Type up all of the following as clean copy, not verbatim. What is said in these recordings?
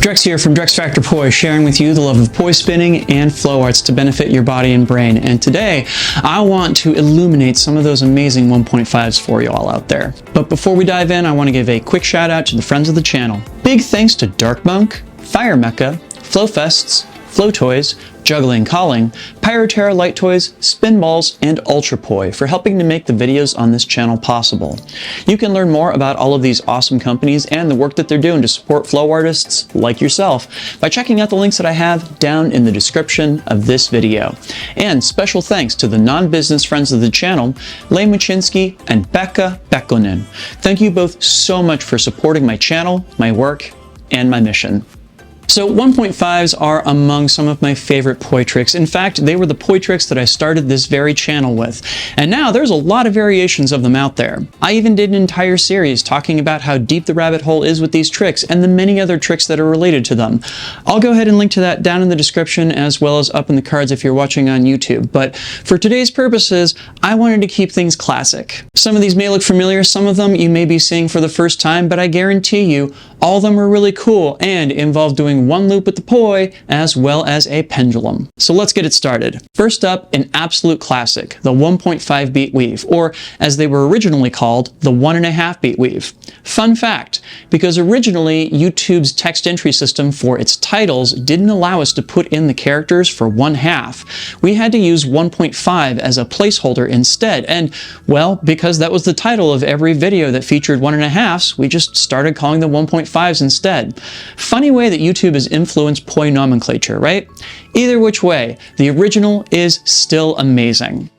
Drex here from Drex Factor Poi, sharing with you the love of poi spinning and flow arts to benefit your body and brain. And today, I want to illuminate some of those amazing 1.5s for you all out there. But before we dive in, I want to give a quick shout out to the friends of the channel. Big thanks to Dark Monk, Fire Mecha, Flow Fests, Flow Toys, Juggling Calling, Pyroterra Light Toys, Spinballs, and Ultrapoi for helping to make the videos on this channel possible. You can learn more about all of these awesome companies and the work that they're doing to support flow artists like yourself by checking out the links that I have down in the description of this video. And special thanks to the non-business friends of the channel, Lain Mochinsky and Pekha Pekkonen. Thank you both so much for supporting my channel, my work, and my mission. So 1.5s are among some of my favorite poi tricks. In fact, they were the poi tricks that I started this very channel with. And now there's a lot of variations of them out there. I even did an entire series talking about how deep the rabbit hole is with these tricks and the many other tricks that are related to them. I'll go ahead and link to that down in the description as well as up in the cards if you're watching on YouTube. But for today's purposes, I wanted to keep things classic. Some of these may look familiar, some of them you may be seeing for the first time, but I guarantee you all of them are really cool and involve doing one loop with the poi as well as a pendulum. So let's get it started. First up, an absolute classic, the 1.5 beat weave, or as they were originally called, the 1.5 beat weave. Fun fact, because originally YouTube's text entry system for its titles didn't allow us to put in the characters for 1/2. We had to use 1.5 as a placeholder instead, and well, because that was the title of every video that featured 1.5s, we just started calling them 1.5s instead. Funny way that YouTube has influenced poi nomenclature, right? Either which way, the original is still amazing.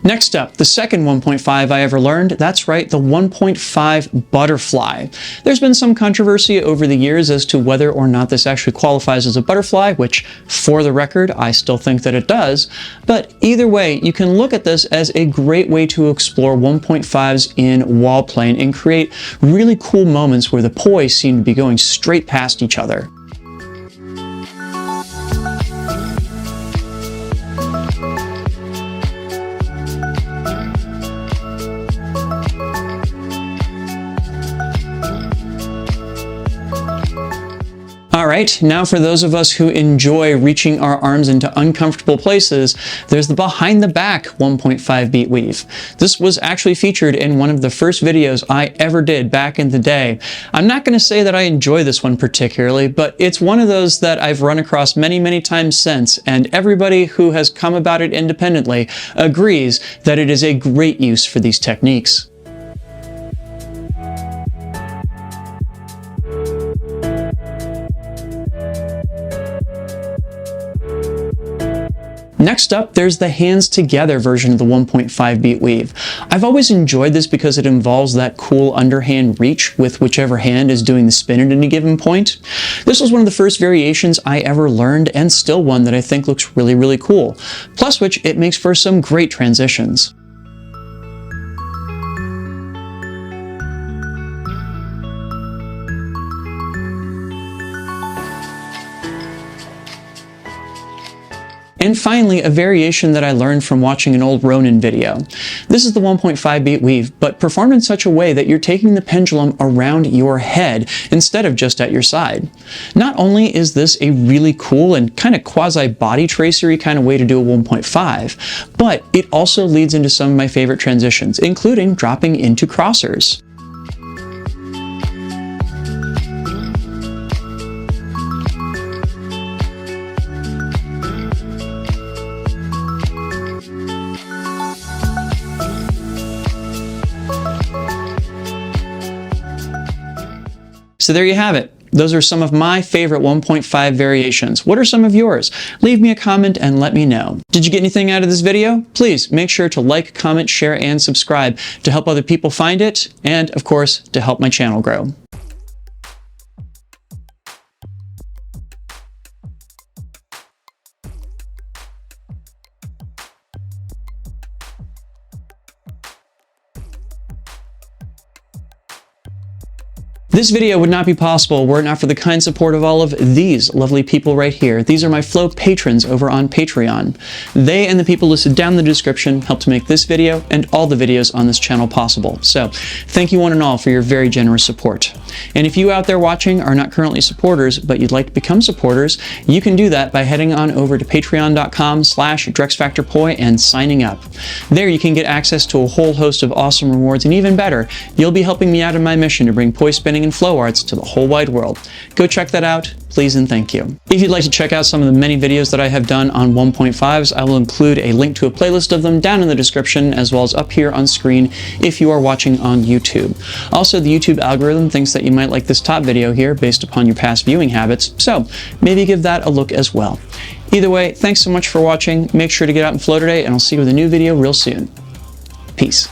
Next up, the second 1.5 I ever learned, that's right, the 1.5 butterfly. There's been some controversy over the years as to whether or not this actually qualifies as a butterfly, which, for the record, I still think that it does. But either way, you can look at this as a great way to explore 1.5s in wall plane and create really cool moments where the poi seem to be going straight past each other. Alright, now for those of us who enjoy reaching our arms into uncomfortable places, there's the behind the back 1.5 beat weave. This was actually featured in one of the first videos I ever did back in the day. I'm not going to say that I enjoy this one particularly, but it's one of those that I've run across many times since, and everybody who has come about it independently agrees that it is a great use for these techniques. Next up, there's the hands together version of the 1.5 beat weave. I've always enjoyed this because it involves that cool underhand reach with whichever hand is doing the spin at any given point. This was one of the first variations I ever learned and still one that I think looks really cool. Plus which it makes for some great transitions. And finally, a variation that I learned from watching an old Ronin video. This is the 1.5 beat weave, but performed in such a way that you're taking the pendulum around your head instead of just at your side. Not only is this a really cool and kind of quasi-body tracery kind of way to do a 1.5, but it also leads into some of my favorite transitions, including dropping into crossers. So there you have it. Those are some of my favorite 1.5 variations. What are some of yours? Leave me a comment and let me know. Did you get anything out of this video? Please make sure to like, comment, share, and subscribe to help other people find it, and of course, to help my channel grow. This video would not be possible were it not for the kind support of all of these lovely people right here. These are my Flow patrons over on Patreon. They and the people listed down in the description help to make this video and all the videos on this channel possible. So thank you one and all for your very generous support. And if you out there watching are not currently supporters, but you'd like to become supporters, you can do that by heading on over to patreon.com/DrexFactorPoi and signing up. There you can get access to a whole host of awesome rewards, and even better, you'll be helping me out in my mission to bring poi spinning and flow arts to the whole wide world. Go check that out, please and thank you. If you'd like to check out some of the many videos that I have done on 1.5s, I will include a link to a playlist of them down in the description, as well as up here on screen if you are watching on YouTube. Also, the YouTube algorithm thinks that you might like this top video here based upon your past viewing habits, so maybe give that a look as well. Either way, thanks so much for watching. Make sure to get out and flow today, and I'll see you with a new video real soon. Peace.